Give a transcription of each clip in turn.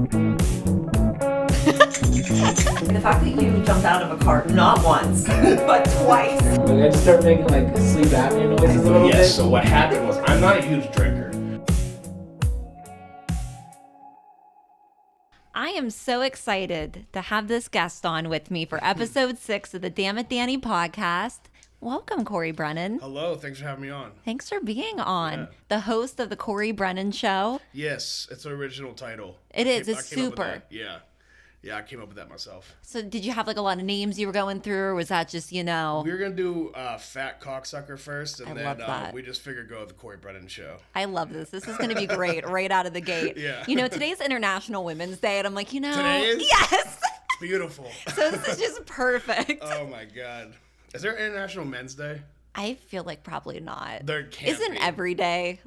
The fact that you jumped out of a car not once, but twice. Like I just started making like sleep apnea noises a little bit. Yes, so what happened was, I'm not a huge drinker. I am so excited to have this guest on with me for episode 6 of the Dammit Danii podcast. Welcome, Cory Breannan. Hello, thanks for having me on. Thanks for being on. Yeah. The host of the Cory Breannan Show. Yes, it's an original title. It is. It's I came up with super. that. Yeah, I came up with that myself. So did you have like a lot of names you were going through, or was that just, We were going to do Fat Cocksucker first, and I love then that. we just figured go with the Cory Breannan Show. I love this. This is going to be great right out of the gate. Yeah. You know, today's International Women's Day, and I'm like, Today is? Yes. It's beautiful. So this is just perfect. Oh my God. Is there International Men's Day? I feel like probably not. There can't Isn't be. every day?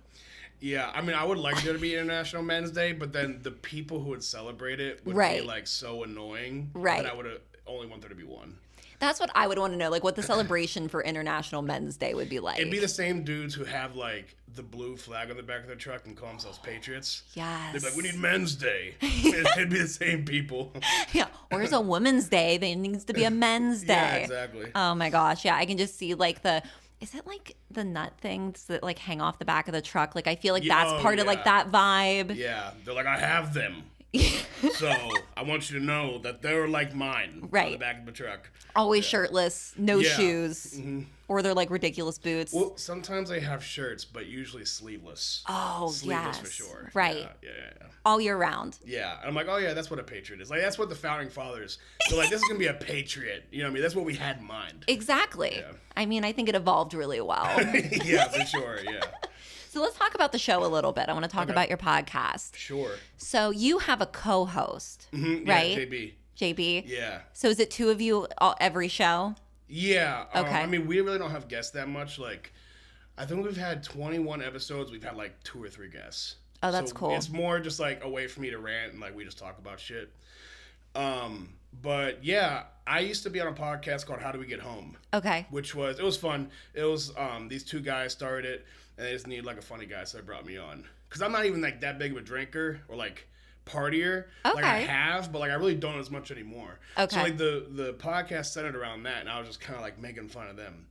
Yeah, I mean, I would like there to be International Men's Day, but then the people who would celebrate it would Right. be like so annoying. Right. That I would only want there to be one. That's what I would want to know, like what the celebration for International Men's Day would be like. It'd be the same dudes who have like the blue flag on the back of their truck and call themselves patriots. Yes. They'd be like, we need Men's Day. It'd be the same people. Yeah. Or there's a Women's Day. There needs to be a Men's Day. Yeah, exactly. Oh my gosh. Yeah. I can just see like is it like the nut things that like hang off the back of the truck? Like I feel like Yeah, that's part of like yeah. that vibe. Yeah, they're like, I have them. So I want you to know that they're like mine on Right. the back of the truck. Always shirtless, no Yeah. shoes, or they're like ridiculous boots. Well, sometimes they have shirts, but usually sleeveless. Oh, Sleeveless yes. for sure. Right. Yeah. All year round. Yeah, and I'm like, oh yeah, that's what a patriot is. Like, that's what the founding fathers. They're like, this is gonna be a patriot. You know what I mean? That's what we had in mind. Exactly. Yeah. I mean, I think it evolved really well. Yeah, for sure. Yeah, So let's talk about the show a little bit. I want to talk Okay. about your podcast. sure. So you have a co-host, Mhm, right? Yeah, JB. JB. Yeah. So is it two of you every show? Yeah. Okay. I mean, we really don't have guests that much. Like, I think we've had 21 episodes. We've had like 2 or 3 guests. Oh, that's So cool. It's more just like a way for me to rant and like we just talk about shit. But yeah, I used to be on a podcast called How Do We Get Home, Okay. which was fun. It was these 2 guys started it, and they just needed like a funny guy, so they brought me on. Cause I'm not even like that big of a drinker or like partier. Like I Okay. have, but like I really don't as much anymore. Okay. So like the podcast centered around that, and I was just kind of like making fun of them.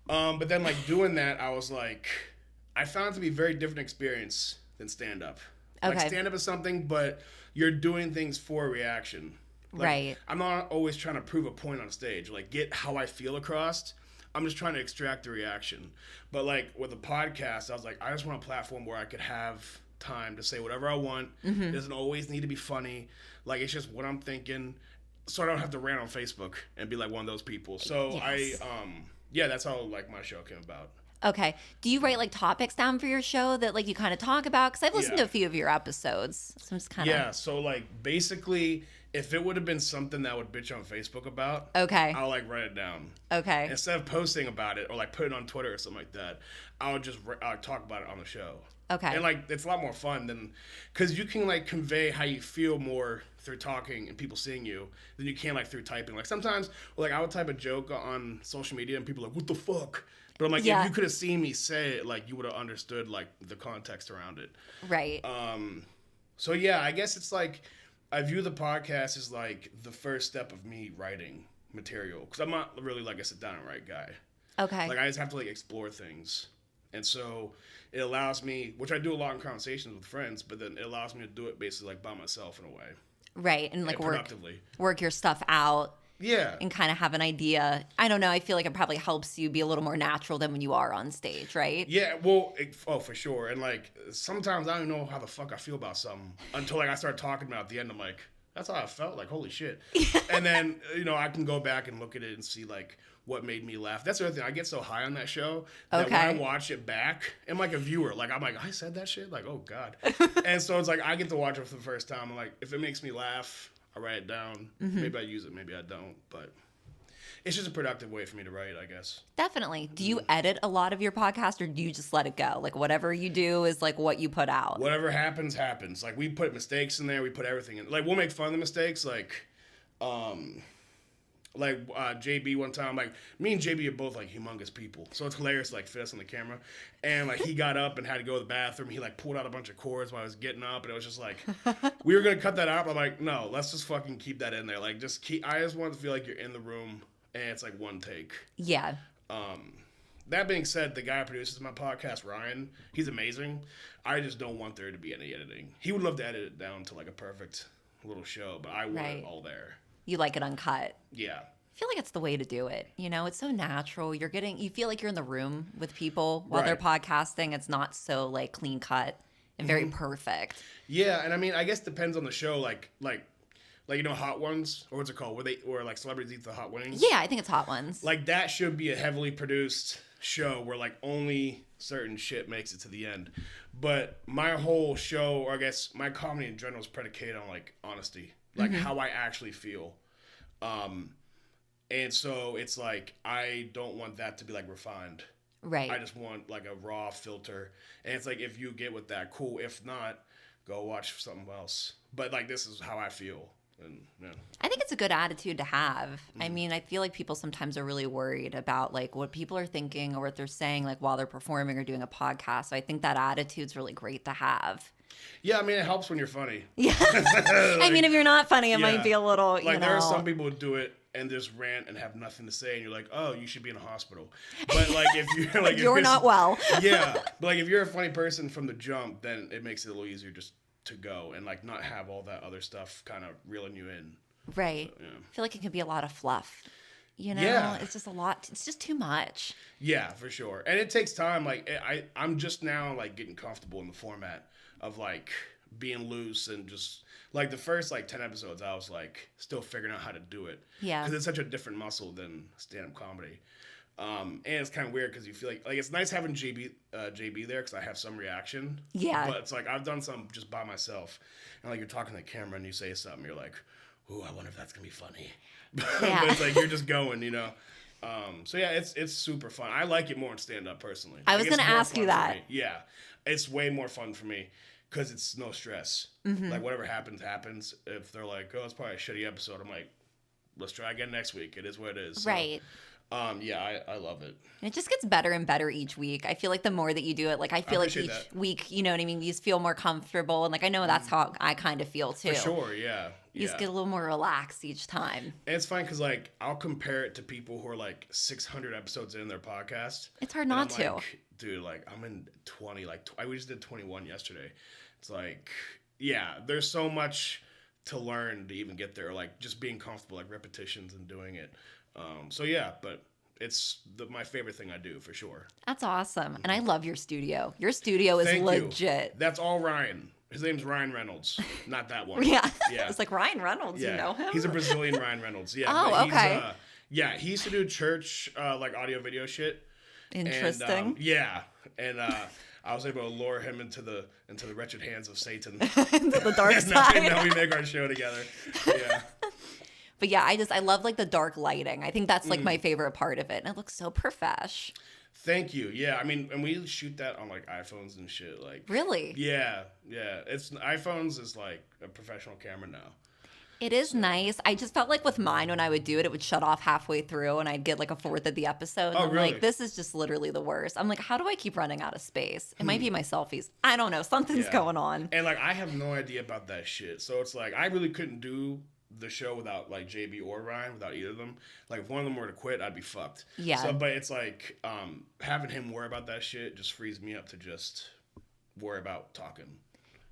But then like doing that, I was like, I found it to be a very different experience than stand up. Like Okay. stand up is something, but you're doing things for a reaction. Like, Right. I'm not always trying to prove a point on stage, like get how I feel across. I'm just trying to extract the reaction. But like with a podcast, I was like, I just want a platform where I could have time to say whatever I want. It doesn't always need to be funny. Like it's just what I'm thinking. So I don't have to rant on Facebook and be like one of those people. So Yes. yeah, that's how like my show came about. Okay. Do you write like topics down for your show that like you kind of talk about? Because I've listened Yeah. to a few of your episodes. So I'm just kind of. Yeah, so like basically if it would have been something that I would bitch on Facebook about, Okay. I'll like write it down. Okay. Instead of posting about it or like put it on Twitter or something like that, I would just talk about it on the show. Okay. And like it's a lot more fun than because you can like convey how you feel more through talking and people seeing you than you can like through typing. Like sometimes like I would type a joke on social media and people are like, what the fuck? But I'm like, Yeah. if you could have seen me say it, like you would have understood like the context around it. Right. So yeah, I guess it's like I view the podcast as like the first step of me writing material because I'm not really like a sit down and write guy. Okay. Like I just have to like explore things, and so it allows me, which I do a lot in conversations with friends, but then it allows me to do it basically like by myself in a way, Right. And like and productively. work your stuff out Yeah. and kind of have an idea. I don't know. I feel like it probably helps you be a little more natural than when you are on stage, right? Yeah, well, for sure. And like sometimes I don't know how the fuck I feel about something until like I start talking about it at the end. I'm like, that's how I felt. Like, holy shit. And then, I can go back and look at it and see like what made me laugh. That's the other thing. I get so high on that show that when I Okay. watch it back, I'm like a viewer. Like, I'm like, I said that shit? Like, oh, God. And so it's like I get to watch it for the first time. I'm like, if it makes me laugh, I write it down. Maybe I use it, maybe I don't. But it's just a productive way for me to write, I guess. Definitely. Do you edit a lot of your podcast or do you just let it go? Like whatever you do is like what you put out. Whatever happens, happens. Like we put mistakes in there, we put everything in. Like we'll make fun of the mistakes. Like Like JB one time, like me and JB are both like humongous people, so it's hilarious to like fit us on the camera. And like he got up and had to go to the bathroom. He like pulled out a bunch of cords while I was getting up, and it was just like we were gonna cut that out. But I'm like, no, let's just fucking keep that in there. Like just keep. I just want to feel like you're in the room and it's like one take. Yeah. That being said, the guy who produces my podcast, Ryan, he's amazing. I just don't want there to be any editing. He would love to edit it down to like a perfect little show, but I want it all there. You like it uncut. Yeah. I feel like it's the way to do it. You know, it's so natural. You feel like you're in the room with people while they're podcasting. It's not so like clean cut and very perfect. Yeah, and I mean, I guess it depends on the show. Like you know, Hot Ones, or what's it called? Where like celebrities eat the hot wings. Yeah, I think it's Hot Ones. Like that should be a heavily produced show where like only certain shit makes it to the end. But my whole show, or I guess my comedy in general, is predicated on like honesty, like how I actually feel. And so it's like I don't want that to be like refined. Right. I just want like a raw filter. And it's like if you get with that, cool. If not, go watch something else. But like this is how I feel. And yeah. I think it's a good attitude to have. I mean, I feel like people sometimes are really worried about like what people are thinking or what they're saying like while they're performing or doing a podcast. So I think that attitude's really great to have. Yeah, I mean, it helps when you're funny. Yeah. I mean, if you're not funny, it might be a little, like there are some people who do it and just rant and have nothing to say, and you're like, oh, you should be in a hospital. But like if you're like you're not well. Yeah, but like if you're a funny person from the jump, then it makes it a little easier just to go and like not have all that other stuff kind of reeling you in. Right. So, yeah. I feel like it can be a lot of fluff. You know, it's just a lot. It's just too much. Yeah, for sure. And it takes time. Like I'm just now like getting comfortable in the format of like being loose and just like the first like 10 episodes, I was like still figuring out how to do it. Yeah. Because it's such a different muscle than stand-up comedy. And it's kind of weird because you feel like it's nice having JB there because I have some reaction. Yeah. But it's like I've done some just by myself. And like you're talking to the camera and you say something, you're like, ooh, I wonder if that's going to be funny. Yeah. But it's like you're just going, you know. So yeah, it's super fun. I like it more in stand-up personally. I was going to ask you that. Yeah. It's way more fun for me because it's no stress. Mm-hmm. Like whatever happens. If they're like, oh, it's probably a shitty episode, I'm like, let's try again next week. It is what it is. So, right. Yeah, I love it. And it just gets better and better each week. I feel like the more that you do it, like I feel like each week, you know what I mean? You just feel more comfortable. And like, I know that's how I kind of feel too. For sure, yeah. You just get a little more relaxed each time. And it's fine because like, I'll compare it to people who are like 600 episodes in their podcast. It's hard not to. Like, dude, like I'm in 20, like we just did 21 yesterday. It's like, yeah, there's so much to learn to even get there. Like just being comfortable, like repetitions and doing it. So yeah, but it's my favorite thing I do for sure. That's awesome. And I love your studio. Your studio is legit. You. That's all Ryan. His name's Ryan Reynolds, not that one. Yeah. It's like Ryan Reynolds, you know him? He's a Brazilian Ryan Reynolds. Yeah. Oh, okay. Yeah, he used to do church like audio video shit. Interesting. And I was able to lure him into the wretched hands of Satan. Into the dark side. And now we make our show together. Yeah. But yeah, I love like the dark lighting. I think that's like my favorite part of it. And it looks so profesh. Thank you. Yeah, I mean, and we shoot that on like iPhones and shit. Like really? Yeah. It's iPhones is like a professional camera now. It is nice. I just felt like with mine when I would do it, it would shut off halfway through and I'd get like a fourth of the episode. And I'm really? like, this is just literally the worst. I'm like, how do I keep running out of space? It might be my selfies. I don't know. Something's going on. And like, I have no idea about that shit. So it's like, I really couldn't do the show without like JB or Ryan, without either of them. Like if one of them were to quit, I'd be fucked. Yeah. So, but it's like having him worry about that shit just frees me up to just worry about talking.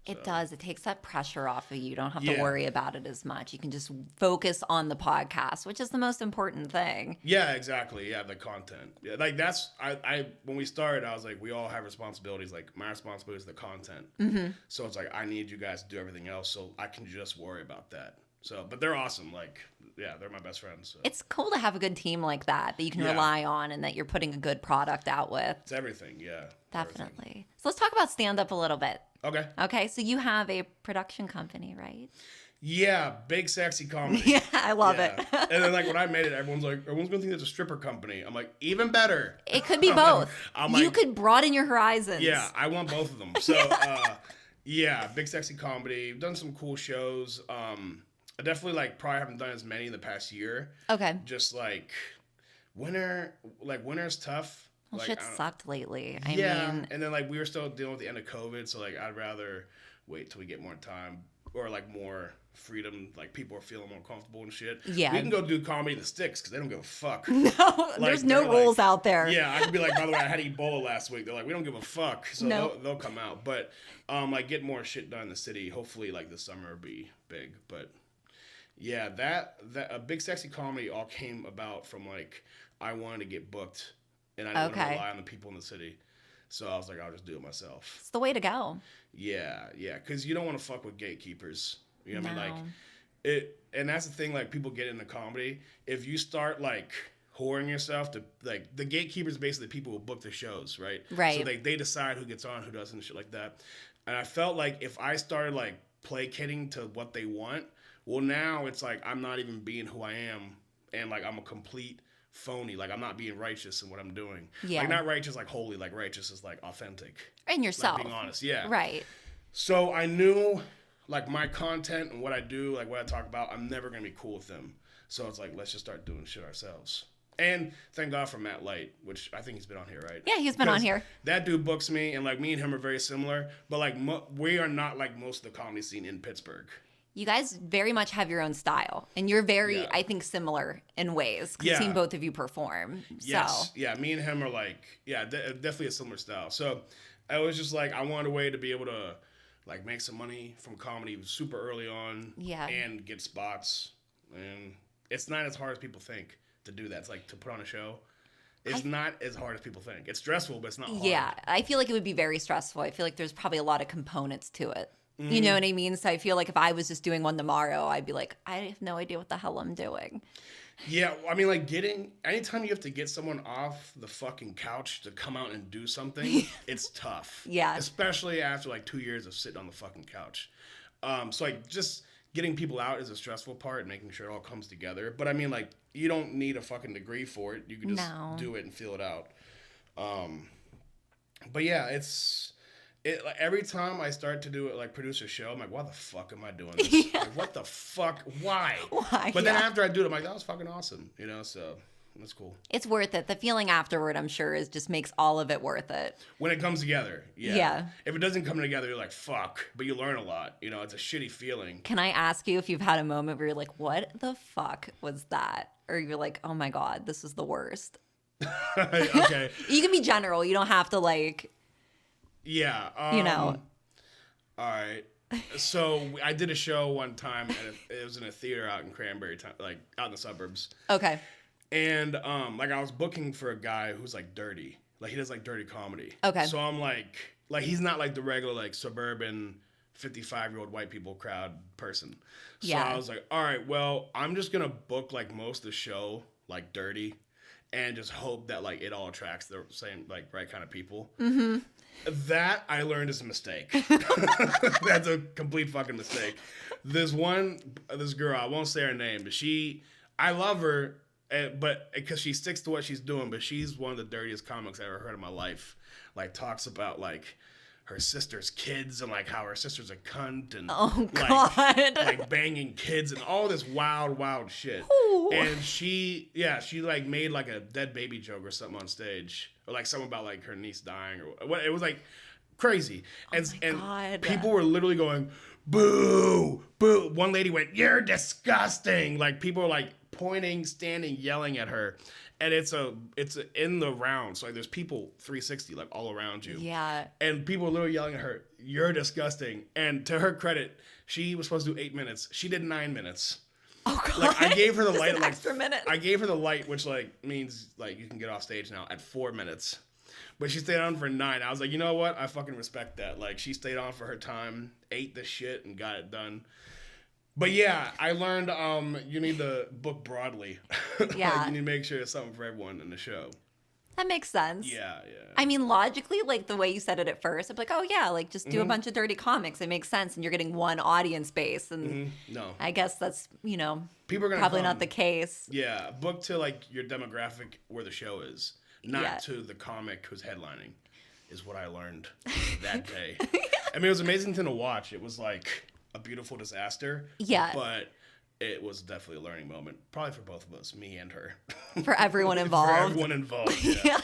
It does. It takes that pressure off of you. You don't have to worry about it as much. You can just focus on the podcast, which is the most important thing. Yeah, exactly. Yeah, the content. Yeah, like that's I when we started, I was like, we all have responsibilities. Like my responsibility is the content. Mm-hmm. So it's like I need you guys to do everything else, so I can just worry about that. So, but they're awesome. Like, yeah, they're my best friends. So. It's cool to have a good team like that you can rely on and that you're putting a good product out with. It's everything, yeah. Definitely. Everything. So let's talk about stand-up a little bit. Okay, so you have a production company, right? Yeah, Big Sexy Comedy. Yeah, I love it. And then like when I made it, everyone's gonna think it's a stripper company. I'm like, even better. It could be both. You could broaden your horizons. Yeah, I want both of them. So yeah, Big Sexy Comedy. We've done some cool shows. I definitely like probably haven't done as many in the past year. Okay. Just like winter's tough. Well, Like, shit sucked lately. I yeah, mean, and then like we were still dealing with the end of COVID, so like I'd rather wait till we get more time or like more freedom, like people are feeling more comfortable and shit. Yeah. We can go do comedy in the sticks because they don't give a fuck. no, Like, there's no they're rules like, out there. Yeah, I could be like, by the way, I had Ebola last week. They're like, we don't give a fuck, so No. they'll come out. But like get more shit done in the city. Hopefully, like this summer will be big. But yeah, that a Big Sexy Comedy all came about from like I wanted to get booked, and I didn't want to rely on the people in the city. So I was like, I'll just do it myself. It's the way to go. Yeah, because you don't want to fuck with gatekeepers. You know what I mean? No. Like it, and that's the thing. Like people get into comedy. If you start like whoring yourself to like the gatekeepers, basically people who book the shows, right? Right. So they decide who gets on, who doesn't, shit like that. And I felt like if I started like placating to what they want, well, now it's like I'm not even being who I am, and like I'm a complete phony. Like I'm not being righteous in what I'm doing. Yeah. Like not righteous like holy, like righteous is like authentic. And yourself. Like being honest, yeah. Right. So I knew like my content and what I do, like what I talk about, I'm never gonna be cool with them. So it's like let's just start doing shit ourselves. And thank God for Matt Light, which I think he's been on here, right? Yeah, he's been on here. That dude books me, and like me and him are very similar, but like we are not like most of the comedy scene in Pittsburgh. You guys very much have your own style, and you're very, Yeah. I think, similar in ways. Because Yeah. I've seen both of you perform. Yes. So. Yeah, me and him are like, definitely a similar style. So I was just like, I wanted a way to be able to like make some money from comedy super early on. Yeah. And get spots. And it's not as hard as people think to do that. It's like to put on a show. It's not as hard as people think. It's stressful, but it's not hard. Yeah, I feel like it would be very stressful. I feel like there's probably a lot of components to it. You know what I mean? So I feel like if I was just doing one tomorrow, I'd be like, I have no idea what the hell I'm doing. Yeah, I mean, like anytime you have to get someone off the fucking couch to come out and do something, it's tough. Yeah. Especially after like 2 years of sitting on the fucking couch. So like just getting people out is a stressful part and making sure it all comes together. But I mean, like you don't need a fucking degree for it. You can just do it and feel it out. But yeah, like, every time I start to do it, like produce a show, I'm like, why the fuck am I doing this? Yeah. Like, what the fuck? Why? Why? But then after I do it, I'm like, that was fucking awesome. You know, so that's cool. It's worth it. The feeling afterward, I'm sure, just makes all of it worth it. When it comes together, yeah. Yeah. If it doesn't come together, you're like, fuck. But you learn a lot. You know, it's a shitty feeling. Can I ask you if you've had a moment where you're like, what the fuck was that? Or you're like, oh my God, this is the worst. Okay. You can be general. You don't have to like, Yeah. you know. All right. So I did a show one time, and it was in a theater out in Cranberry, like out in the suburbs. Okay. And like I was booking for a guy who's like dirty, like he does like dirty comedy. Okay. So I'm like he's not like the regular like suburban 55-year-old white people crowd person. So Yeah. I was like, all right, well, I'm just gonna book like most of the show like dirty, and just hope that like it all attracts the same like right kind of people. Mm-hmm. That I learned is a mistake. That's a complete fucking mistake. This girl, I won't say her name, but I love her, but because she sticks to what she's doing, but she's one of the dirtiest comics I ever heard in my life. Like talks about like her sister's kids and like how her sister's a cunt and like banging kids and all this wild shit. Ooh. And she like made like a dead baby joke or something on stage, or like something about like her niece dying or what. It was like crazy. And God. People were literally going, boo, boo. One lady went, you're disgusting. Like people were like pointing, standing, yelling at her. And it's in the round. So like there's people 360 like all around you. Yeah. And people are literally yelling at her, you're disgusting. And to her credit, she was supposed to do 8 minutes. She did 9 minutes. Oh God. Like I gave her the light, like extra minute. I gave her the light, which like means like you can get off stage now at 4 minutes. But she stayed on for 9. I was like, you know what? I fucking respect that. Like she stayed on for her time, ate the shit, and got it done. But yeah, I learned you need to book broadly. Yeah. Like, you need to make sure there's something for everyone in the show. That makes sense. Yeah. I mean, logically, like the way you said it at first, I'm like, oh yeah, like just do a bunch of dirty comics. It makes sense, and you're getting one audience base. And No. I guess that's People are gonna probably come. not the case. Yeah, book to like your demographic where the show is, not to the comic who's headlining, is what I learned that day. I mean, it was an amazing thing to watch. It was like a beautiful disaster. Yeah. But it was definitely a learning moment, probably for both of us, me and her. For everyone involved. For everyone involved, yeah.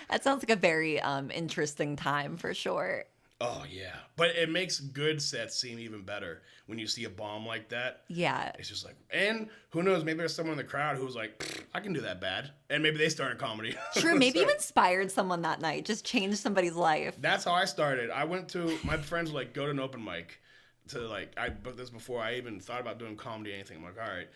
That sounds like a very interesting time for sure. Oh, yeah. But it makes good sets seem even better when you see a bomb like that. Yeah. It's just like, and who knows, maybe there's someone in the crowd who's like, I can do that bad. And maybe they started comedy. True. Maybe So, you inspired someone that night. Just changed somebody's life. that's how I started. I went to, my friends were like, go to an open mic. But this before I even thought about doing comedy or anything. I'm like, all right.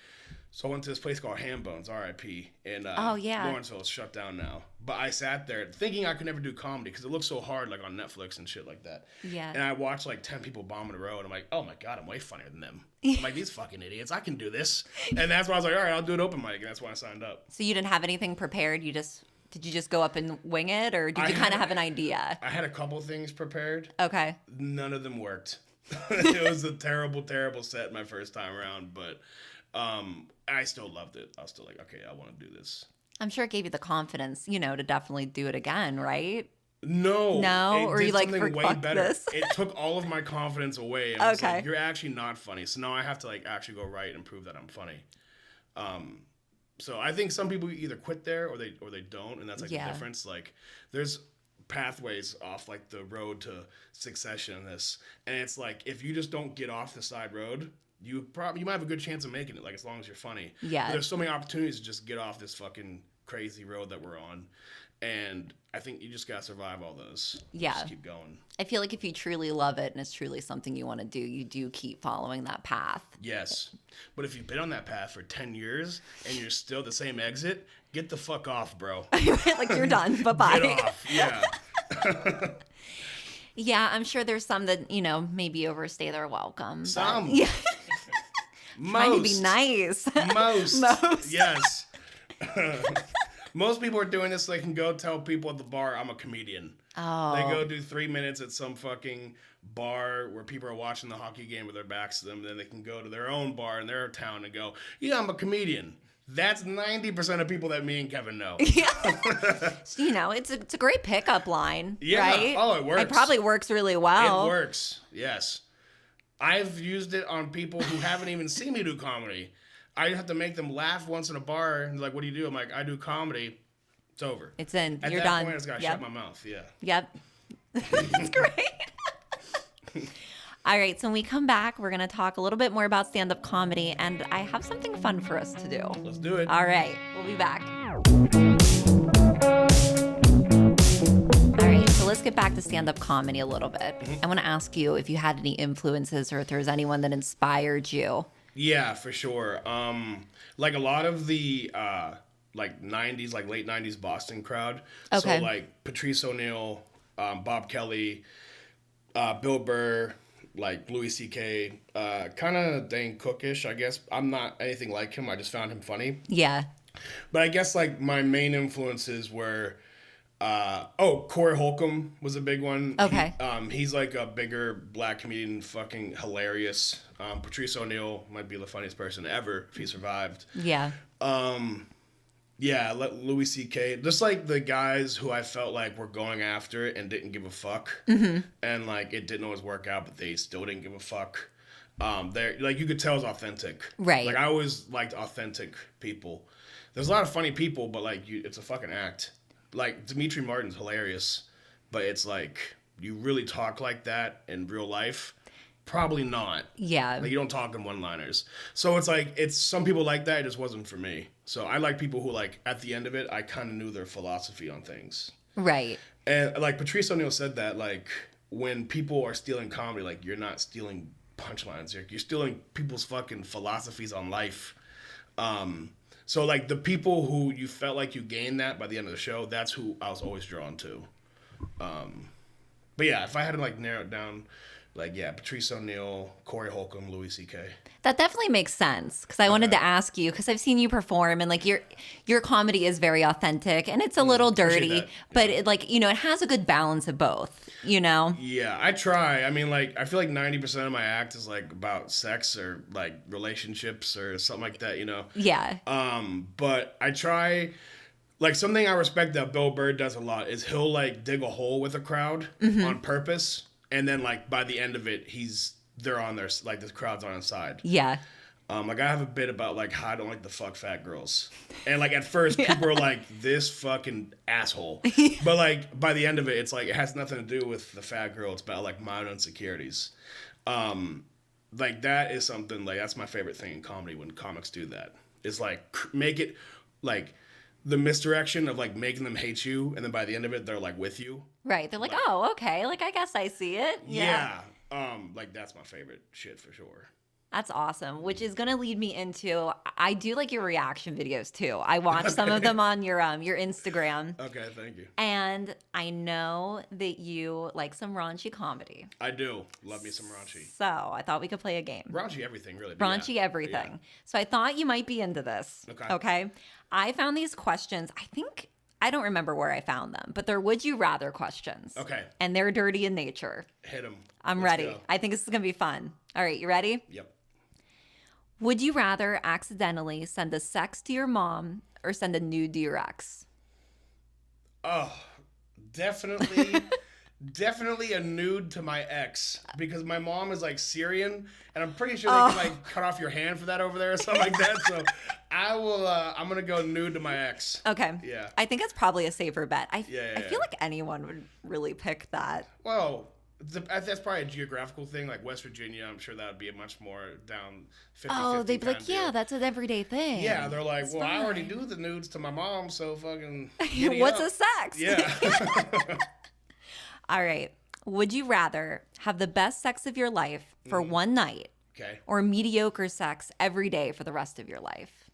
So I went to this place called Ham Bones, R.I.P. And Lawrenceville is shut down now. But I sat there thinking I could never do comedy because it looks so hard, like on Netflix and shit like that. Yeah. And I watched like 10 people bomb in a row, and I'm like, oh my God, I'm way funnier than them. I'm like, these fucking idiots, I can do this. And that's why I was like, all right, I'll do an open mic. And that's why I signed up. So you didn't have anything prepared? Did you just go up and wing it, or did you kind of have an idea? I had a couple things prepared. Okay. None of them worked. It was a terrible, terrible set my first time around, but I still loved it. I was still like, okay, I want to do this. I'm sure it gave you the confidence, to definitely do it again, right? No, or you like, something way fuck better. this. It took all of my confidence away. And it's Okay. like, you're actually not funny. So now I have to like actually go write and prove that I'm funny. So I think some people either quit there or they don't, and that's like the difference. Like there's pathways off like the road to succession in this, and it's like if you just don't get off the side road, you might have a good chance of making it, like as long as you're funny. Yeah. But there's so many opportunities to just get off this fucking crazy road that we're on, and I think you just gotta survive all those. Yeah. Just keep going. I feel like if you truly love it and it's truly something you want to do, you do keep following that path. Yes. But if you've been on that path for 10 years and you're still the same exit, get the fuck off, bro. Like you're done. Bye-bye. Get off. Yeah. Yeah, I'm sure there's some that, maybe overstay their welcome. Some. Yeah. Most. Trying to be nice. Most. Yes. Most people are doing this so they can go tell people at the bar, I'm a comedian. Oh. They go do 3 minutes at some fucking bar where people are watching the hockey game with their backs to them. Then they can go to their own bar in their town and go, yeah, I'm a comedian. That's 90% of people that me and Kevin know. Yeah. It's a great pickup line, right? Oh, it works. It probably works really well. It works, yes. I've used it on people who haven't even seen me do comedy. I have to make them laugh once in a bar. And like, what do you do? I'm like, I do comedy. It's over. It's in. At You're that done. point, I just got to shut my mouth. Yeah. Yep. That's great. All right. So when we come back, we're going to talk a little bit more about stand-up comedy. And I have something fun for us to do. Let's do it. All right. We'll be back. All right. So let's get back to stand-up comedy a little bit. I want to ask you if you had any influences or if there was anyone that inspired you. Yeah, for sure. Like a lot of the like 90s, like late 90s Boston crowd. Okay. So like Patrice O'Neal, Bob Kelly, Bill Burr, like Louis C.K., kind of Dane Cookish, I guess. I'm not anything like him. I just found him funny. Yeah. But I guess like my main influences were Corey Holcomb was a big one. Okay. He's like a bigger black comedian, fucking hilarious. Patrice O'Neal might be the funniest person ever if he survived. Yeah. Yeah, Louis C.K. Just like the guys who I felt like were going after it and didn't give a fuck. Mm-hmm. And like it didn't always work out, but they still didn't give a fuck. They're like, you could tell it's authentic. Right. Like I always liked authentic people. There's a lot of funny people, but like it's a fucking act. Like Dimitri Martin's hilarious, but it's like you really talk like that in real life. Probably not. Yeah. Like you don't talk in one-liners. So it's like, it's some people like that. It just wasn't for me. So I like people who like, at the end of it, I kind of knew their philosophy on things. Right. And like Patrice O'Neal said that, like when people are stealing comedy, like you're not stealing punchlines. You're stealing people's fucking philosophies on life. So like the people who you felt like you gained that by the end of the show, that's who I was always drawn to. But yeah, if I had to like narrow it down, like, yeah, Patrice O'Neal, Corey Holcomb, Louis C.K. That definitely makes sense because I wanted to ask you because I've seen you perform and like your comedy is very authentic and it's a little dirty, but it like, it has a good balance of both, Yeah, I try. I mean, like, I feel like 90% of my act is like about sex or like relationships or something like that, Yeah. But I try. Like, something I respect that Bill Burr does a lot is he'll like dig a hole with a crowd on purpose. And then, like, by the end of it, they're on their, like, the crowd's on his side. Yeah. Like I have a bit about like how I don't like to fuck fat girls, and like at first people were like this fucking asshole, but like by the end of it, it's like it has nothing to do with the fat girl. It's about like my own insecurities. Like that is something like that's my favorite thing in comedy when comics do that. It's like make it like the misdirection of like making them hate you, and then by the end of it, they're like with you. Right. They're like, oh, okay. Like I guess I see it. Yeah. Like that's my favorite shit for sure. That's awesome, which is going to lead me into, I do like your reaction videos too. I watch some of them on your Instagram. Okay, thank you. And I know that you like some raunchy comedy. I do. Love me some raunchy. So I thought we could play a game. Raunchy everything, really. Raunchy everything. Yeah. So I thought you might be into this. Okay. I found these questions. I don't remember where I found them, but they're would you rather questions. Okay. And they're dirty in nature. Hit them. I'm ready. Go. I think this is going to be fun. All right, you ready? Yep. Would you rather accidentally send a sex to your mom or send a nude to your ex? Oh, definitely, definitely a nude to my ex because my mom is like Syrian, and I'm pretty sure they can like cut off your hand for that over there or something like that. So I will. I'm gonna go nude to my ex. Okay. Yeah. I think it's probably a safer bet. I yeah. feel like anyone would really pick that. Well. That's probably a geographical thing, like West Virginia. I'm sure that would be a much more down 50-50 Oh, they'd be like, yeah, that's an everyday thing. Yeah, they're like, well, I already do the nudes to my mom, so fucking what's a sex? Yeah. All right. Would you rather have the best sex of your life for one night or mediocre sex every day for the rest of your life?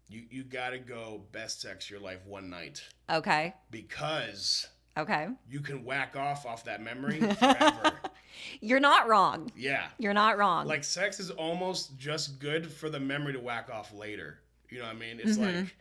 You got to go best sex of your life one night. Okay. Because... Okay. You can whack off that memory forever. You're not wrong. Yeah. You're not wrong. Like sex is almost just good for the memory to whack off later. You know what I mean? It's like,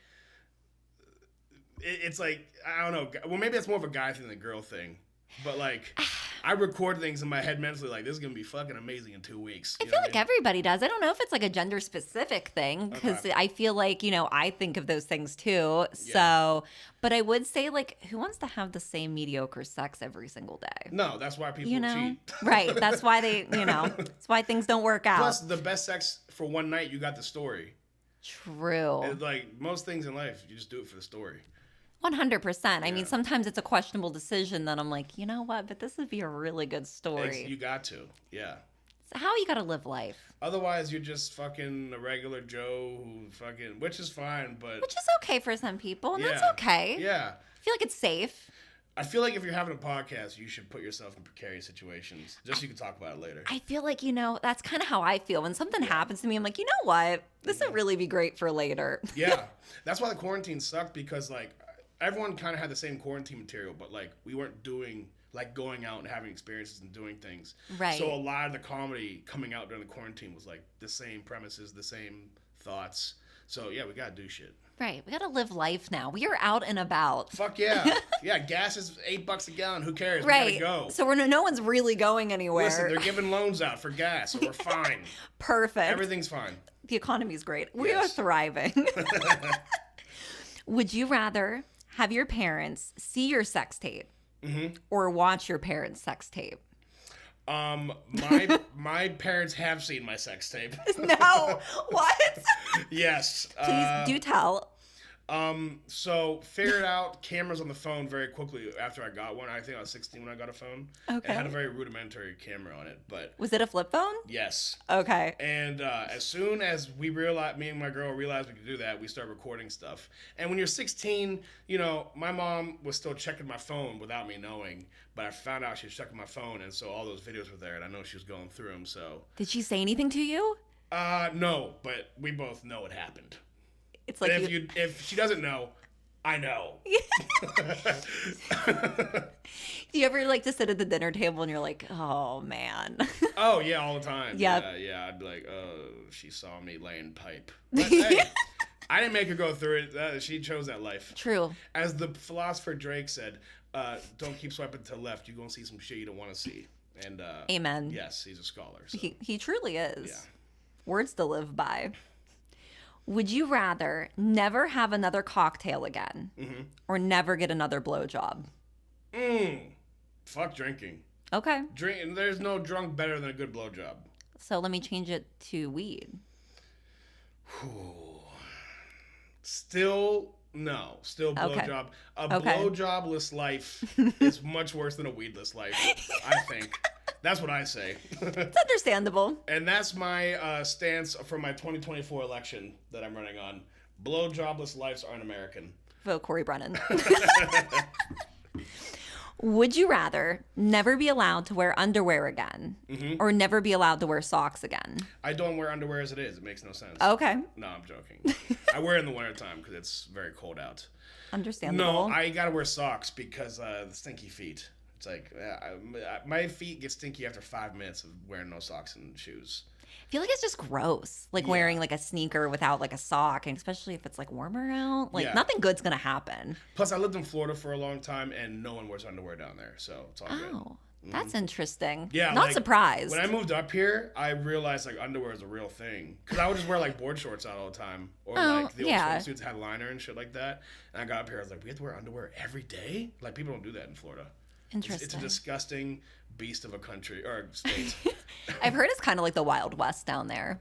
it's like, I don't know. Well, maybe it's more of a guy thing than a girl thing. But like, I record things in my head mentally like, this is going to be fucking amazing in 2 weeks. I feel like everybody does. I don't know if it's like a gender specific thing because I feel like, I think of those things too. Yeah. So, but I would say like, who wants to have the same mediocre sex every single day? No, that's why people cheat. Right. That's why they, that's why things don't work out. Plus, the best sex for one night, you got the story. True. And like most things in life, you just do it for the story. 100%. I mean, sometimes it's a questionable decision that I'm like, you know what? But this would be a really good story. You got to. Yeah. So how you got to live life? Otherwise, you're just fucking a regular Joe who fucking, which is fine, but... Which is okay for some people, and that's okay. Yeah. I feel like it's safe. I feel like if you're having a podcast, you should put yourself in precarious situations, just so you can talk about it later. I feel like, that's kind of how I feel. When something happens to me, I'm like, you know what? This would really be great for later. Yeah. That's why the quarantine sucked, because, like, everyone kind of had the same quarantine material, but like we weren't doing like going out and having experiences and doing things. Right. So a lot of the comedy coming out during the quarantine was like the same premises, the same thoughts. So yeah, we gotta do shit. Right. We gotta live life now. We are out and about. Fuck yeah. Yeah, gas is $8 a gallon. Who cares? Right. We gotta go. So no one's really going anywhere. Listen, they're giving loans out for gas, so we're fine. Perfect. Everything's fine. The economy's great. We are thriving. Would you rather have your parents see your sex tape or watch your parents' sex tape? My parents have seen my sex tape. No. What? Yes. Please do tell. So figured out cameras on the phone very quickly after I got one. I think I was 16 when I got a phone. Okay. It had a very rudimentary camera on it, but... Was it a flip phone? Yes. Okay. And as soon as me and my girl realized we could do that, we started recording stuff. And when you're 16, my mom was still checking my phone without me knowing, but I found out she was checking my phone, and so all those videos were there, and I know she was going through them, so... Did she say anything to you? No, but we both know it happened. It's like if she doesn't know, I know. Do you ever like to sit at the dinner table and you're like, oh man? Oh yeah, all the time. Yep. Yeah. I'd be like, oh, she saw me laying pipe. But, hey, I didn't make her go through it. She chose that life. True. As the philosopher Drake said, don't keep swiping to the left. You're gonna see some shit you don't want to see. And amen. Yes, he's a scholar. So. He truly is. Yeah. Words to live by. Would you rather never have another cocktail again or never get another blowjob? Fuck drinking. Okay. There's no drunk better than a good blowjob. So let me change it to weed. Still, no. Still blowjob. A blowjobless life is much worse than a weedless life, I think. That's what I say. It's understandable. And that's my stance for my 2024 election that I'm running on. Blowjobless lives are un-American. Vote Cory Breannan. Would you rather never be allowed to wear underwear again or never be allowed to wear socks again? I don't wear underwear as it is. It makes no sense. Okay. No, I'm joking. I wear it in the wintertime because it's very cold out. Understandable. No, I got to wear socks because the stinky feet. It's like, my feet get stinky after 5 minutes of wearing no socks and shoes. I feel like it's just gross, like wearing like a sneaker without like a sock, and especially if it's like warmer out. Like nothing good's gonna happen. Plus, I lived in Florida for a long time, and no one wears underwear down there, so it's all good. Oh, that's interesting. Yeah, not like, surprised. When I moved up here, I realized like underwear is a real thing because I would just wear like board shorts out all the time, or like the old swimsuits had liner and shit like that. And I got up here, I was like, we have to wear underwear every day? Like people don't do that in Florida. Interesting. It's a disgusting beast of a country or state. I've heard it's kind of like the Wild West down there.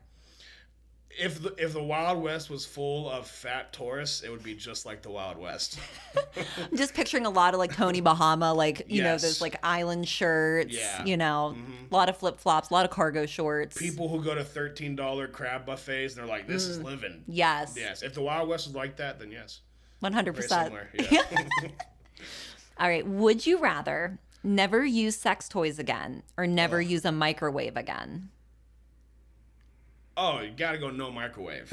If the Wild West was full of fat tourists, it would be just like the Wild West. I'm just picturing a lot of like Tony Bahama, like, you know, those like island shirts, you know, a lot of flip-flops, a lot of cargo shorts. People who go to $13 crab buffets, and they're like, this is living. Yes. Yes. If the Wild West was like that, then yes. 100%. Very similar. Yeah. All right. Would you rather never use sex toys again or never use a microwave again? Oh, you gotta go no microwave.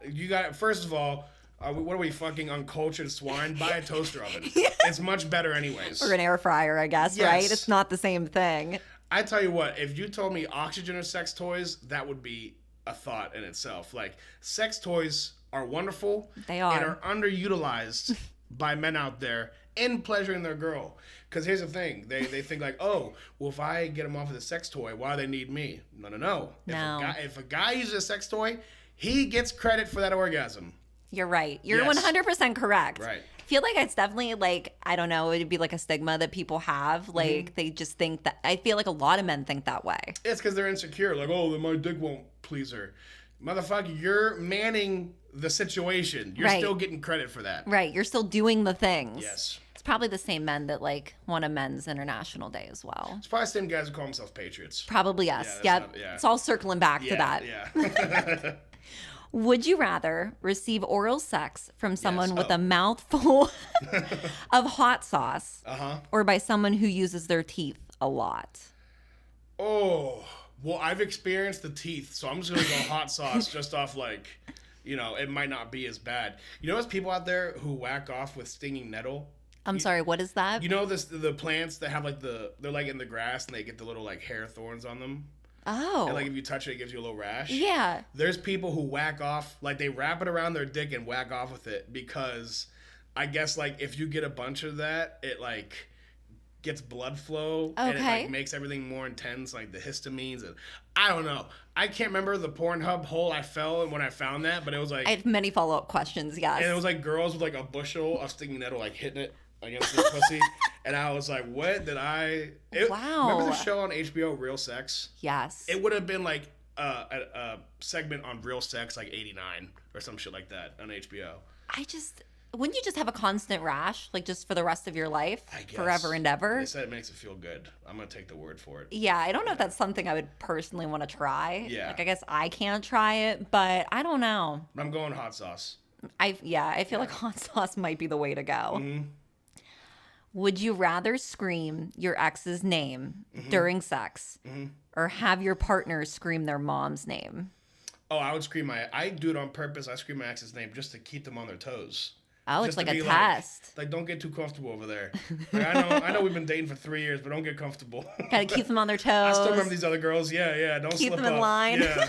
You got first of all, what are we fucking uncultured swine? Buy a toaster oven. It's much better anyways. Or an air fryer, I guess, right? It's not the same thing. I tell you what, if you told me oxygen or sex toys, that would be a thought in itself. Like sex toys are wonderful. They are. And are underutilized by men out there in pleasuring their girl. Because here's the thing. They think like, oh, well, if I get them off with a sex toy, why do they need me? No. If a guy uses a sex toy, he gets credit for that orgasm. You're right. You're 100% correct. Right. I feel like it's definitely like, I don't know, it'd be like a stigma that people have. Like they just think that, I feel like a lot of men think that way. It's because they're insecure. Like, oh, then my dick won't please her. Motherfucker, you're manning the situation. You're still getting credit for that. Right. You're still doing the things. Yes. It's probably the same men that like want a Men's International Day as well. It's probably the same guys who call themselves patriots. Probably yes. Yeah. It's all circling back to that. Yeah. Would you rather receive oral sex from someone with a mouthful of hot sauce or by someone who uses their teeth a lot? Oh, well, I've experienced the teeth, so I'm just going to go hot sauce just off like, you know, it might not be as bad. You know, there's people out there who whack off with stinging nettle. I'm sorry, what is that? You know the plants that have like they're like in the grass and they get the little like hair thorns on them? Oh. And like if you touch it, it gives you a little rash. Yeah. There's people who whack off, like they wrap it around their dick and whack off with it because I guess like if you get a bunch of that, it like gets blood flow and it like makes everything more intense, like the histamines and I don't know. I can't remember the Pornhub hole I fell in when I found that, but it was like I have many follow-up questions, yes. And it was like girls with like a bushel of stinging nettle like hitting it against the pussy. And I was like, what did wow. Remember the show on HBO, Real Sex? Yes. It would have been like a segment on Real Sex, like 89 or some shit like that on HBO. Wouldn't you just have a constant rash, like just for the rest of your life? I guess. Forever and ever? They said it makes it feel good. I'm going to take the word for it. Yeah, I don't know if that's something I would personally want to try. Yeah. Like, I guess I can't try it, but I don't know. I'm going hot sauce. I feel like hot sauce might be the way to go. Mm-hmm. Would you rather scream your ex's name during sex or have your partner scream their mom's name? Oh, I would scream I do it on purpose. I scream my ex's name just to keep them on their toes. Oh, it's like a test. Like, don't get too comfortable over there. Like, I know we've been dating for 3 years, but don't get comfortable. Gotta keep them on their toes. I still remember these other girls. Yeah. Don't keep slip them in up. line. Yeah.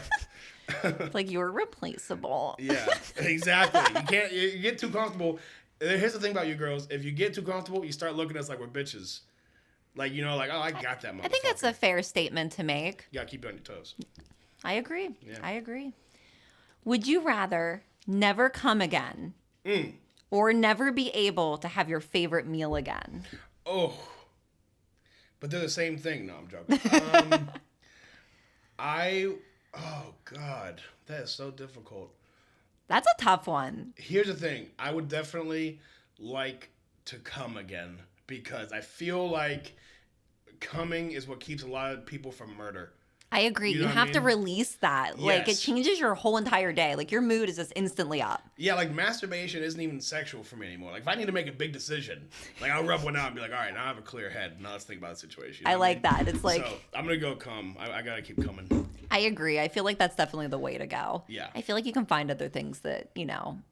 It's like you're replaceable. Yeah, exactly. You get too comfortable. Here's the thing about you girls. If you get too comfortable, you start looking at us like we're bitches. Like, you know, like, oh, I got that motherfucker. I think that's a fair statement to make. You gotta keep you on your toes. I agree. Yeah. I agree. Would you rather never come again or never be able to have your favorite meal again? Oh. But they're the same thing. No, I'm joking. Oh, God. That is so difficult. That's a tough one. Here's the thing. I would definitely like to come again because I feel like coming is what keeps a lot of people from murder. I agree. You You know what I have to mean? release that. Like, it Yes. changes your whole entire day. Like, your mood is just instantly up. Yeah, like masturbation isn't even sexual for me anymore. Like if I need to make a big decision, like I'll rub one out and be like, all right, now I have a clear head. Now let's think about the situation. You know I what like mean? that. It's like, So I'm gonna go come. I gotta keep coming. I agree. I feel like that's definitely the way to go. Yeah. I feel like you can find other things that,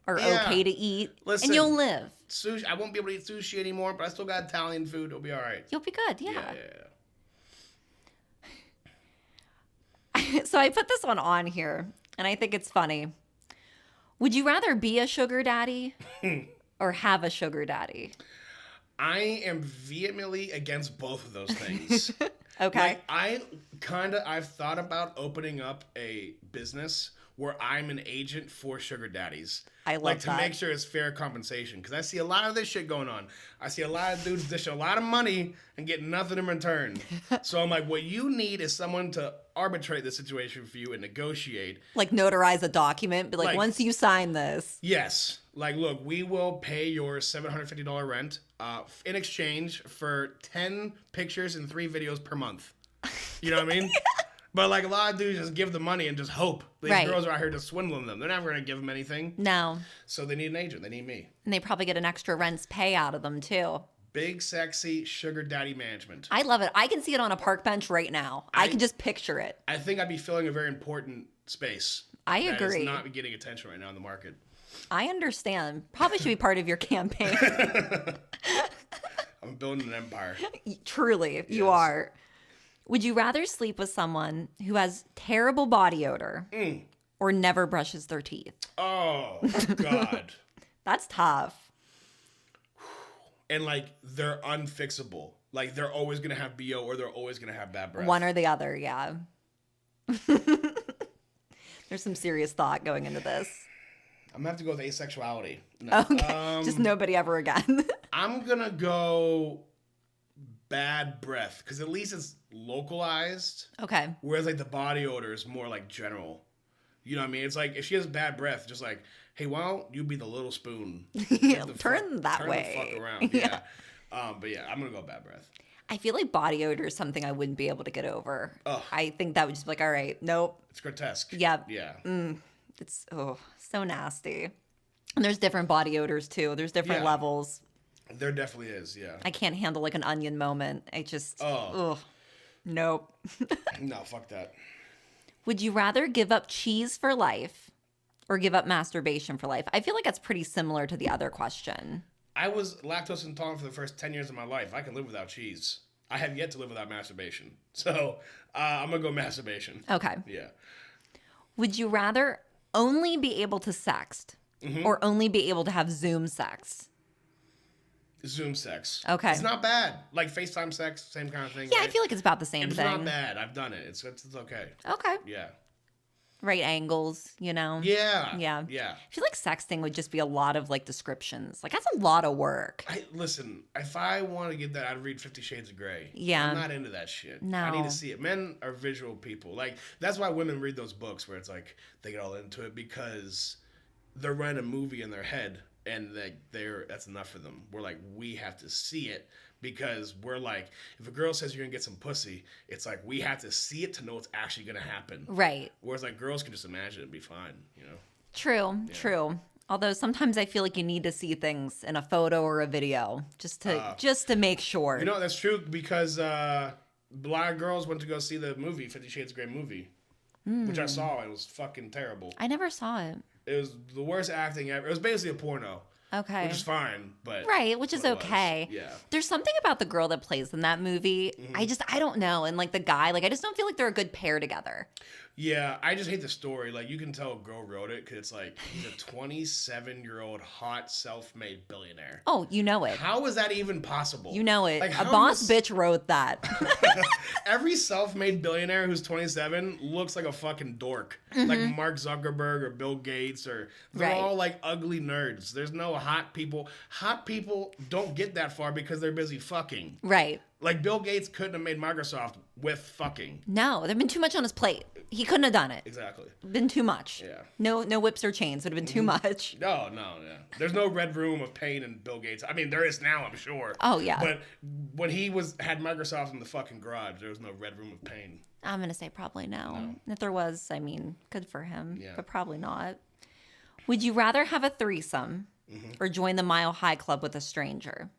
are Yeah. okay to eat. Listen. And you'll live. Sushi. I won't be able to eat sushi anymore, but I still got Italian food. It'll be all right. You'll be good. Yeah. Yeah. So I put this one on here, and I think it's funny. Would you rather be a sugar daddy or have a sugar daddy? I am vehemently against both of those things. Okay. Like, I've thought about opening up a business where I'm an agent for sugar daddies. I love like to that. make sure it's fair compensation because I see a lot of this shit going on. I see a lot of dudes dish a lot of money and get nothing in return. So I'm like, what you need is someone to arbitrate the situation for you and negotiate. Like notarize a document, but like once you sign this. Yes. Like, look, we will pay your $750 rent in exchange for 10 pictures and 3 videos per month. You know what I mean? But like a lot of dudes just give the money and just hope. These Right. girls are out here just swindling them. They're never going to give them anything. No. So they need an agent. They need me. And they probably get an extra rent's pay out of them too. Big, sexy sugar daddy management. I love it. I can see it on a park bench right now. I can just picture it. I think I'd be filling a very important space. I That agree. is not getting attention right now in the market. I understand. Probably should be part of your campaign. I'm building an empire. Truly, you Yes. are. Would you rather sleep with someone who has terrible body odor or never brushes their teeth? Oh, God. That's tough. And like, they're unfixable. Like, they're always going to have BO or they're always going to have bad breath. One or the other, yeah. There's some serious thought going into this. I'm going to have to go with asexuality. No. Okay. Just nobody ever again. I'm going to go bad breath because at least it's localized. Okay. Whereas like the body odor is more like general. You know what I mean? It's like if she has bad breath, just like, hey, why don't you be the little spoon? Turn that way. Turn the fuck around. Yeah. But yeah, I'm going to go bad breath. I feel like body odor is something I wouldn't be able to get over. Ugh. I think that would just be like, all right, nope. It's grotesque. Yep. Yeah. It's so nasty. And there's different body odors too. There's different Yeah. levels. There definitely is. Yeah. I can't handle like an onion moment. I just, nope. No, fuck that. Would you rather give up cheese for life or give up masturbation for life? I feel like that's pretty similar to the other question. I was lactose intolerant for the first 10 years of my life. I can live without cheese. I have yet to live without masturbation. So I'm going to go masturbation. Okay. Yeah. Would you rather only be able to sext or only be able to have Zoom sex? Zoom sex. Okay. It's not bad. Like FaceTime sex, same kind of thing. Yeah, right? I feel like it's about the same It's thing. not bad. I've done it. It's okay. Okay. Yeah. Right angles, Yeah. Yeah. Yeah. I feel like sexting would just be a lot of like descriptions. Like that's a lot of work. Listen, if I want to get that, I'd read 50 Shades of Grey. Yeah. I'm not into that shit. No. I need to see it. Men are visual people. Like, that's why women read those books where it's like, they get all into it because they're writing a movie in their head and that's enough for them. We're like, we have to see it because we're like, if a girl says you're gonna get some pussy, it's like, we have to see it to know what's actually gonna happen. Right. Whereas like girls can just imagine it and be fine, you know? True. Although sometimes I feel like you need to see things in a photo or a video just to make sure. You know, that's true because a lot of girls went to go see the movie, 50 Shades of Grey movie, which I saw. It was fucking terrible. I never saw it. It was the worst acting ever. It was basically a porno, Okay. which is fine, but Right, which is what it was. okay. Yeah. There's something about the girl that plays in that movie. I don't know. And like the guy, like I just don't feel like they're a good pair together. Yeah, I just hate the story. Like, you can tell a girl wrote it because it's like, he's a 27-year-old hot self-made billionaire. Oh, you know it. How is that even possible? You know it. Like, A how boss is- bitch wrote that. Every self-made billionaire who's 27 looks like a fucking dork. Like Mark Zuckerberg or Bill Gates or they're Right. all like ugly nerds. There's no hot people. Hot people don't get that far because they're busy fucking. Right. Like, Bill Gates couldn't have made Microsoft with fucking. No, there'd been too much on his plate. He couldn't have done it. Exactly. Been too much. Yeah. No whips or chains. Would have been too much. No, yeah. There's no red room of pain in Bill Gates. I mean, there is now, I'm sure. Oh, yeah. But when he had Microsoft in the fucking garage, there was no red room of pain. I'm going to say probably no. If there was, I mean, good for him. Yeah. But probably not. Would you rather have a threesome or join the Mile High Club with a stranger?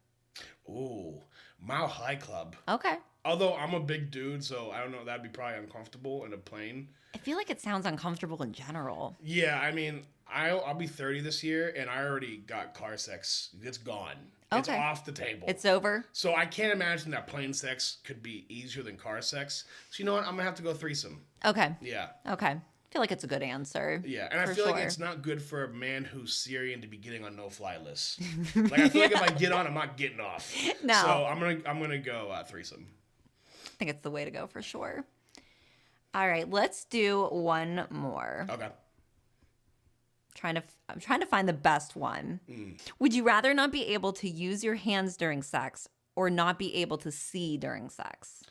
Ooh, Mile High Club. Okay. Although I'm a big dude, so I don't know, that'd be probably uncomfortable in a plane. I feel like it sounds uncomfortable in general. Yeah, I mean, I'll be 30 this year, and I already got car sex. It's gone. It's Okay. off the table. It's over? So I can't imagine that plane sex could be easier than car sex. So you know what? I'm going to have to go threesome. Okay. Yeah. Okay. I feel like it's a good answer. Yeah, and I for feel like sure. it's not good for a man who's Syrian to be getting on no-fly lists. Like, I feel like if I get on, I'm not getting off. No. So I'm gonna go threesome. I think it's the way to go for sure. All right, let's do one more. Okay. I'm trying to find the best one. Would you rather not be able to use your hands during sex or not be able to see during sex?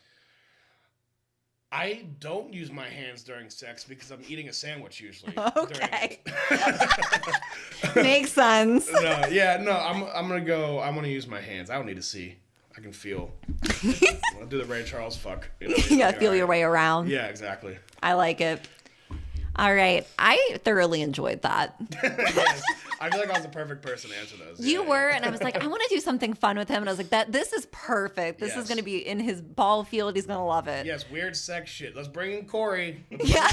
I don't use my hands during sex because I'm eating a sandwich usually. Okay. Makes sense. I'm gonna use my hands. I don't need to see. I can feel. I'll do the Ray Charles fuck. You gotta feel your way around. Yeah, exactly. I like it. All right. I thoroughly enjoyed that. Yes. I feel like I was the perfect person to answer those. You were, and I was like, I want to do something fun with him. And I was like, this is perfect. This is Yes. going to be in his ball field. He's going to love it. Yes, weird sex shit. Let's bring in Cory. Yeah.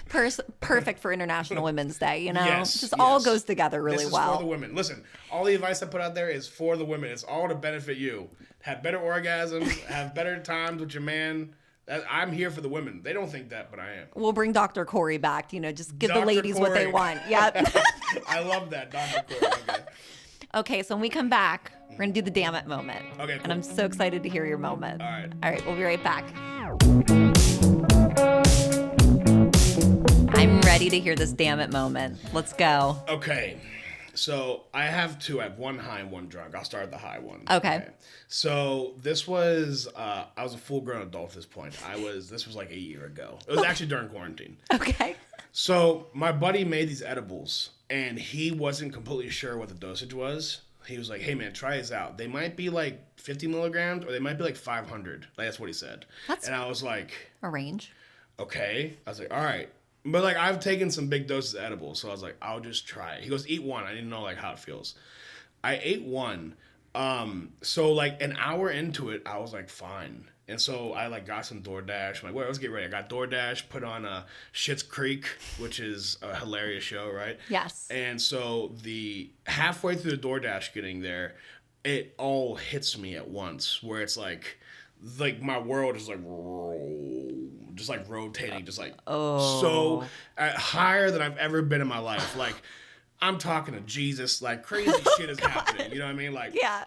Perfect for International Women's Day, you know? Yes, Just all yes. goes together really This is well. for the women. Listen, all the advice I put out there is for the women. It's all to benefit you. Have better orgasms. Have better times with your man. I'm here for the women. They don't think that, but I am. We'll bring Dr. Cory back, just give Dr. the ladies what they Cory. want. Yep. I love that, Dr. Cory. Okay. Okay, so when we come back, we're going to do the damn it moment. Okay, cool. And I'm so excited to hear your moment. All right. All right, we'll be right back. I'm ready to hear this damn it moment. Let's go. Okay. So I have two. I have one high and one drunk. I'll start at the high one. Okay. So this was, I was a full grown adult at this point. This was like a year ago. It was actually during quarantine. Okay. So my buddy made these edibles and he wasn't completely sure what the dosage was. He was like, hey man, try these out. They might be like 50 milligrams or they might be like 500. Like, that's what he said. And I was like, A range. okay. I was like, all right. But like, I've taken some big doses of edibles, so I was like, I'll just try it. He goes, eat one. I didn't know like how it feels. I ate one. So like an hour into it, I was like, fine. And so I like got some DoorDash. I'm like, wait, let's get ready. I got DoorDash, put on Schitt's Creek, which is a hilarious show, right? Yes. And so the halfway through the DoorDash getting there, it all hits me at once, where it's like my world is like rotating, just like so higher than I've ever been in my life. Like I'm talking to Jesus, like crazy shit is happening. You know what I mean? Like Yeah.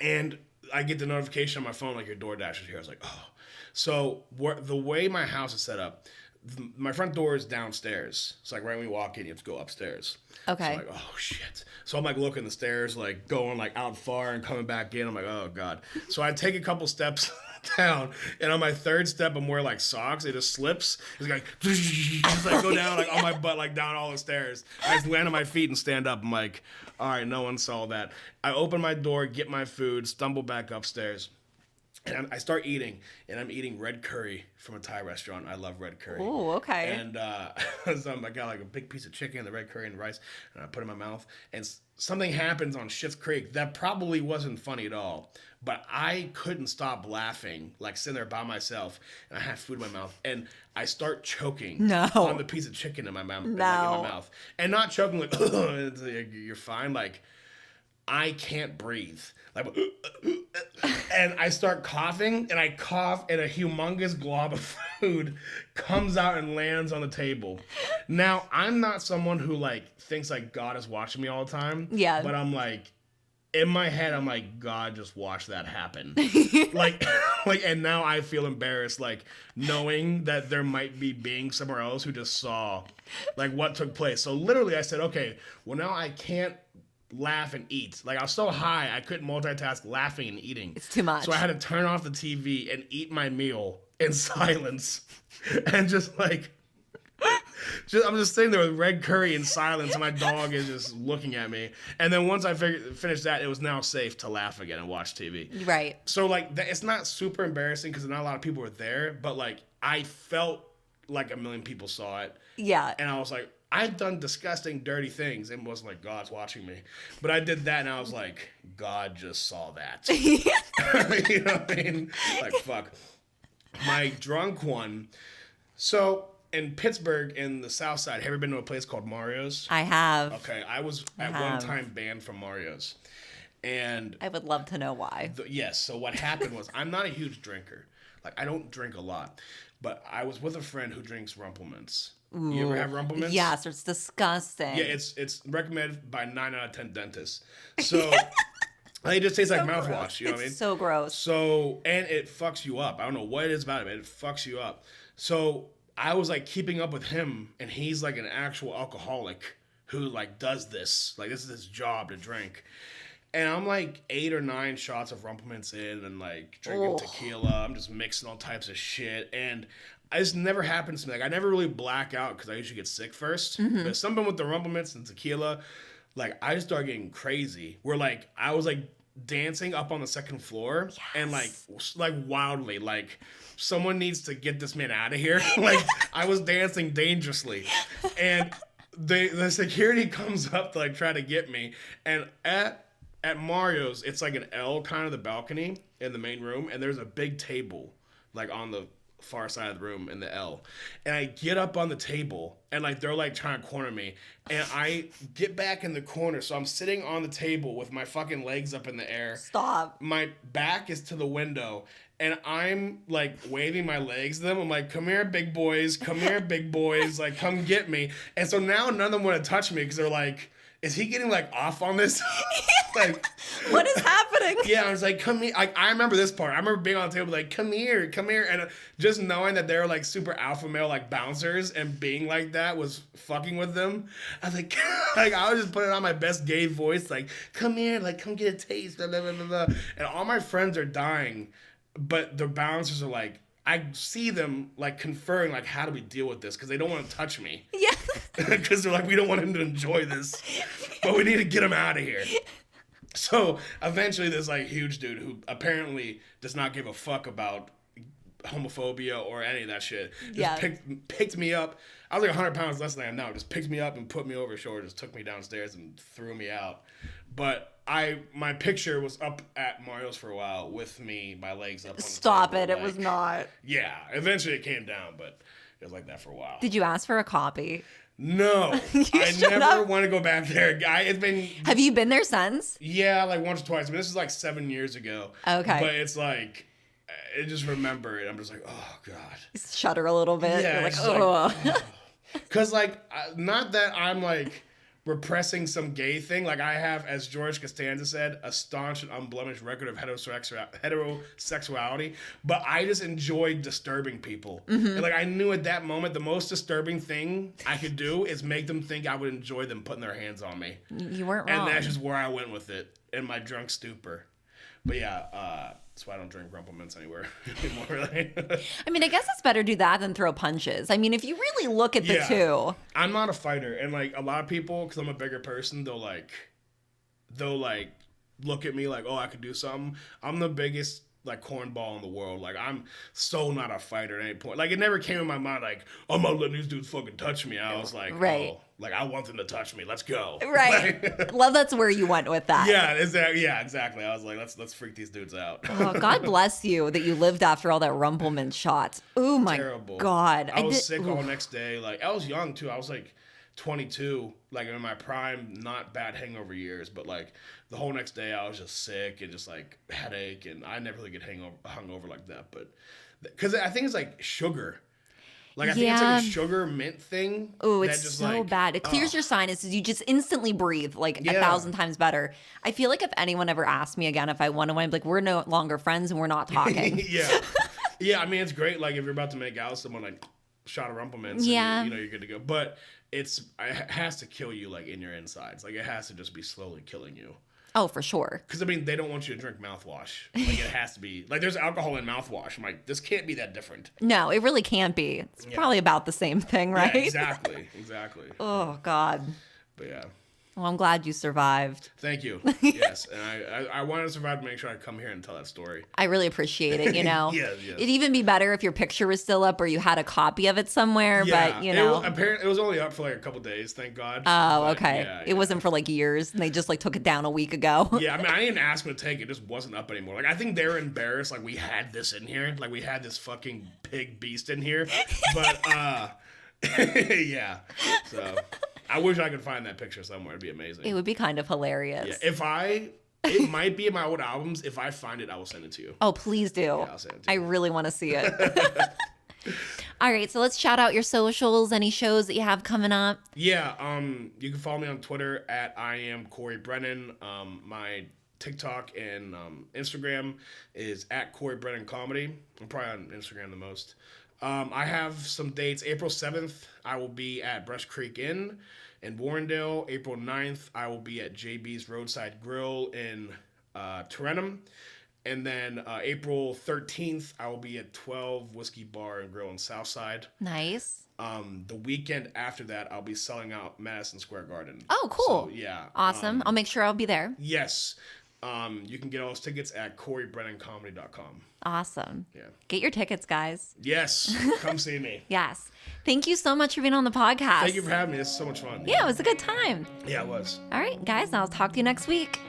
And I get the notification on my phone, like your DoorDash is here. I was like, oh. So the way my house is set up, my front door is downstairs. It's like right when you walk in, you have to go upstairs. Okay. So I'm like, oh shit. So I'm like looking the stairs, like going like out far and coming back in. I'm like, oh God. So I take a couple steps down, and on my third step, I'm wearing like socks. It just slips. It's like, just like go down like on my butt, like down all the stairs. I just land on my feet and stand up. I'm like, all right, no one saw that. I open my door, get my food, stumble back upstairs. And I start eating, and I'm eating red curry from a Thai restaurant. I love red curry. Oh, okay. And so I got like a big piece of chicken, the red curry and the rice, and I put it in my mouth. And something happens on Schitt's Creek that probably wasn't funny at all. But I couldn't stop laughing, like sitting there by myself, and I had food in my mouth, and I start choking on the piece of chicken in my mouth. In my mouth. And not choking like, you're fine, like, I can't breathe. Like, and I start coughing, and I cough, and a humongous glob of food comes out and lands on the table. Now, I'm not someone who, like, thinks, like, God is watching me all the time. Yeah. But I'm, like, in my head, I'm like, God, just watch that happen. like, and now I feel embarrassed, like, knowing that there might be beings somewhere else who just saw, like, what took place. So literally I said, okay, well, now I can't laugh and eat. Like I was so high, I couldn't multitask laughing and eating. It's too much. So I had to turn off the TV and eat my meal in silence, and just like. I'm just sitting there with red curry in silence, and my dog is just looking at me. And then once I finished that, it was now safe to laugh again and watch TV. Right. So like, it's not super embarrassing because not a lot of people were there, but like I felt like a million people saw it. Yeah. And I was like, I've done disgusting, dirty things, and it wasn't like God's watching me. But I did that, and I was like, God just saw that. You know what I mean? Like, fuck. My drunk one. So. In Pittsburgh, in the Southside, have you ever been to a place called Mario's? I have. Okay, I was at one time banned from Mario's. And I would love to know why. Yes, so what happened was, I'm not a huge drinker. Like, I don't drink a lot. But I was with a friend who drinks Rumplemints. Ooh. You ever have Rumplemints? Yes, it's disgusting. Yeah, it's recommended by 9 out of 10 dentists. So... It just tastes like mouthwash, you know what I mean? It's so gross. So, and it fucks you up. I don't know what it is about it, but it fucks you up. So... I was like keeping up with him, and he's like an actual alcoholic who like does this. Like this is his job to drink. And I'm like 8 or 9 shots of Rumplemints in and like drinking tequila. I'm just mixing all types of shit. And this never happens to me. Like I never really black out because I usually get sick first. Mm-hmm. But something with the Rumplemints and tequila, like I just started getting crazy. Where like I was like dancing up on the second floor and like wildly like someone needs to get this man out of here. Like I was dancing dangerously, and the security comes up to like try to get me. And at Mario's, it's like an L kind of the balcony in the main room, and there's a big table like on the far side of the room in the L. And I get up on the table, and like they're like trying to corner me, and I get back in the corner, so I'm sitting on the table with my fucking legs up in the air. Stop. My back is to the window, and I'm like waving my legs to them. I'm like, come here, big boys, come here, big boys, like come get me. And so now none of them want to touch me because they're like, is he getting like off on this? Like, what is happening? Yeah, I was like, come here. Like, I remember this part. I remember being on the table like, come here. And just knowing that they were like super alpha male like bouncers and being like that was fucking with them. I was like, like I was just putting on my best gay voice, like, come here, like come get a taste, blah, blah, blah, blah, blah. And all my friends are dying, but the bouncers are like, I see them like conferring, like, how do we deal with this? Because they don't want to touch me. Yeah. Because they're like, we don't want him to enjoy this, but we need to get him out of here. So eventually this like huge dude who apparently does not give a fuck about homophobia or any of that shit just picked me up. I was like 100 pounds less than I am now. Just picked me up and put me over his shoulder, just took me downstairs and threw me out. But my picture was up at Mario's for a while with me, my legs up on the Stop table, it. It was not. Yeah. Eventually it came down, but it was like that for a while. Did you ask for a copy? No. I never want to go back there. It's been... Have you been there since? Yeah, like once or twice. I mean, this is like 7 years ago. Okay. But it's like, I just remember it. I'm just like, oh, God. Shudder a little bit. Yeah. You're like, oh. Because, like, not that I'm, like, repressing some gay thing. Like, I have, as George Costanza said, a staunch and unblemished record of heterosexuality. But I just enjoyed disturbing people. Mm-hmm. And, like, I knew at that moment the most disturbing thing I could do is make them think I would enjoy them putting their hands on me. You weren't wrong. And that's just where I went with it in my drunk stupor. But yeah, that's why I don't drink Rumplemints anymore. Really. I mean, I guess it's better do that than throw punches. I mean, if you really look at the two. I'm not a fighter, and like a lot of people, because I'm a bigger person, they'll look at me like, oh, I could do something. I'm the biggest like cornball in the world. Like I'm so not a fighter at any point. Like it never came in my mind like, I'm not letting these dudes fucking touch me. I was like, right. Oh, like I want them to touch me. Let's go. Right. Well, that's where you went with that. Yeah, exactly. I was like, let's freak these dudes out. Oh, God bless you that you lived after all that Rumpleman shot. Oh my God. I was sick all next day. Like I was young too. I was like 22, like in my prime, not bad hangover years, but like the whole next day I was just sick and just like headache, and I never really get hungover like that. But because I think it's like sugar. Like I think it's like a sugar mint thing. Oh, it's just so bad. It clears your sinuses. You just instantly breathe like 1,000 times better. I feel like if anyone ever asked me again if I want to win, like we're no longer friends and we're not talking. Yeah. I mean, it's great. Like if you're about to make out with someone, like shot of Rumplemints. Yeah. And you're good to go. But it has to kill you like in your insides. Like it has to just be slowly killing you. Oh, for sure. Because, I mean, they don't want you to drink mouthwash. Like, it has to be. Like, there's alcohol in mouthwash. I'm like, this can't be that different. No, it really can't be. It's probably about the same thing, right? Yeah, exactly. Oh, God. But, yeah. Well, I'm glad you survived. Thank you. Yes. And I wanted to survive to make sure I come here and tell that story. I really appreciate it, Yes. It'd even be better if your picture was still up or you had a copy of it somewhere, Yeah. but, Apparently, it was only up for like a couple days, thank God. Oh, But, okay. yeah, It wasn't for like years, and they just like took it down a week ago. Yeah, I mean, I didn't ask them to take it. It just wasn't up anymore. Like, I think they were embarrassed. Like, we had this in here. Like, we had this fucking pig beast in here. But, yeah. So, I wish I could find that picture somewhere. It'd be amazing. It would be kind of hilarious. Yeah, it might be in my old albums. If I find it, I will send it to you. Oh, please do. Yeah, I'll send it to you. I really want to see it. All right, so let's shout out your socials, any shows that you have coming up. Yeah, you can follow me on Twitter at I am Cory Breannan. My TikTok and Instagram is at Cory Breannan Comedy. I'm probably on Instagram the most. I have some dates. April 7th, I will be at Brush Creek Inn in Warrendale. April 9th, I will be at JB's Roadside Grill in Tarentum. And then April 13th, I will be at 12 Whiskey Bar and Grill in Southside. Nice. The weekend after that, I'll be selling out Madison Square Garden. Oh, cool. So, yeah. Awesome. I'll make sure I'll be there. Yes. You can get all those tickets at CoryBrennanComedy.com. Awesome. Yeah. Get your tickets, guys. Yes. Come see me. Yes. Thank you so much for being on the podcast. Thank you for having me. This is so much fun. Yeah, it was a good time. Yeah, it was. All right, guys, I'll talk to you next week.